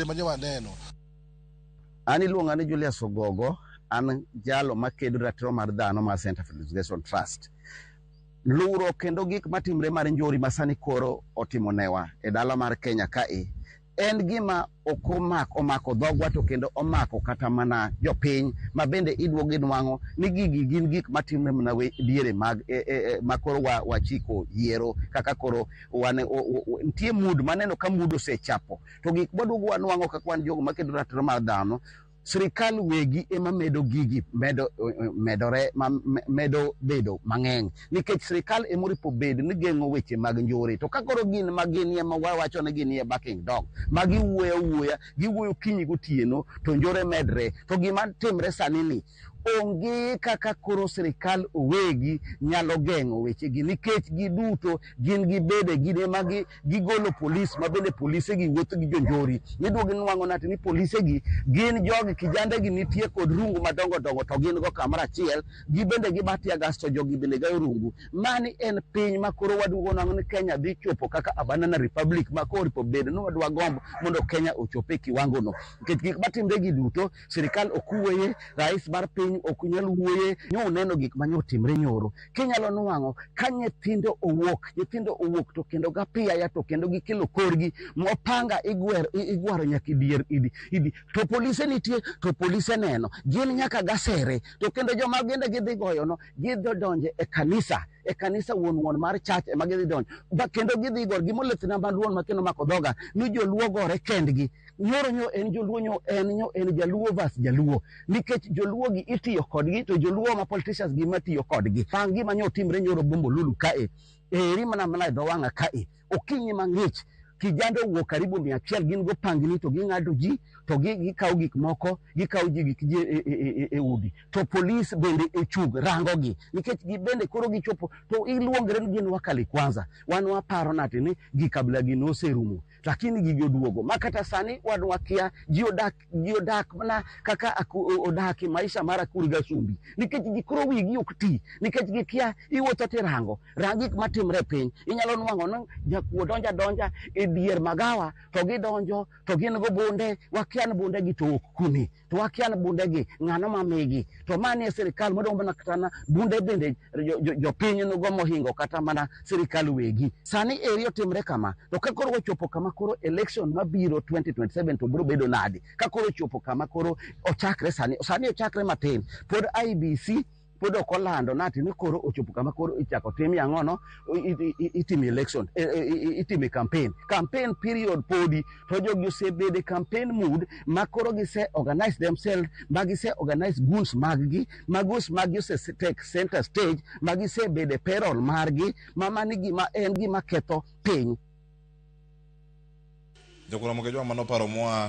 bende manye waneno. Ani luonga ni Julius Ogogo, an jalo makedo ratiro mar dhano mar Center for Education Trust. Luro kendo gik matimre mar njori masani koro otimonewa e dala mar Kenya kae. En gima omako dhogwa to kendo omako kata mana jopiny ma bende iduogo inwang'o ni gigi gin gik matimre mana diere mag makoro wachiko yiero kaka koro nitie mood maneno ka mood osechapo to gik maduogo wanwang'o kaka wan jogo makedo ratiro mar dhano. Sirikal wegi ema medo gigi medo bedo mang'eny nikech sirikal ema oripo bedo ni geng'o weche mag njore to ka koro gin maginie ma wawacho ni ginie backing dog ma giwuoyo kinyi gotieno to njore medre to gima timre sani ni onge kaka koro sirikal owegi nyalo geng'o wechegi nikech giduto gin gibede gine magi gigolo polis ma bende polise gi wuotho gi jonjori niduogi nwang'o nati ni polise gi gin jogi kijande gi nitie kod rungu madongo dongo to gin go kamoro achiel gibende gibatia gas to jogi bende gayo rungu. Mani en piny ma koro waduogo nwang'o ni Kenya dhi chopo kaka a banana republic ma koro ripo bedo ni wadwa gombo mondo Kenya ochope kiwango no nikech gik matimre gi duto sirikal okuoye, rais mar piny ok nyal wuoye nyo neno gik manyotimre nyoro. Kinyalo nwang'o ka nyithindo owuok to kendo gapia ya to kendo gikelo korgi mopanga igwaro nyaka dier idi to polise nitie to polise neno gin nyaka gasere to kendo joma gende gidhi goyo no gidhi donje e kanisa wuon mar church ema gidhi donjo ba kendo gidhi gor gimoleth namba duon ma kendo mako dhoga ni joluo gore kendgi nyoro en joluo en jaluo vas jaluo nikech joluo gi itiyo kodgi to joluo ma politicians gi matiyo kodgi pang gima nyotimre nyoro bombo lulu kae eri mana e dho wang'a kae okinyi mang'ich kijande wuok karibu 100 gin go pangni to ging'ado ji to gikawo gik moko gikawo ji gik ji e udi to polis bende echug rango gi nikech gibende koro gichopo to iluongre ni gin wakali kwanza wan waparo nati ni gikabla gi noserumo lakini gigi oduogo makata sani wadwa kia ji odak mana kaka odak maisha mara kuriga sumbi nikech gikoro wigi ok ti nikech gikia iwuotho tirango gik matimre piny inyalo nwang'o no jakuo donja e dier magawa to gidonjo to gin go bunde wakian bunde gi to ok kuni to wakian bunde gi ng'ano mamigi to mani e sirikal modong' mana kata na bunde bende jopiny nogo mohingo kata mana sirikal wegi sani eri otimre kama to ka koro wachopo kama koro election mabiro 2027 to biro bedo nadi ka koro chopo kama koro ochakre sani ochakre matin pod IBC pod ok olando nati ni koro ochopo kama koro ichako tim yang'ono itime election itime campaign period podi to jogi osebede campaign mood ma koro gise organize themselves magise organize goons maggi ose take center stage magise bede payroll margi mani gima en gima ketho piny. Jokura moke joma manoparo moa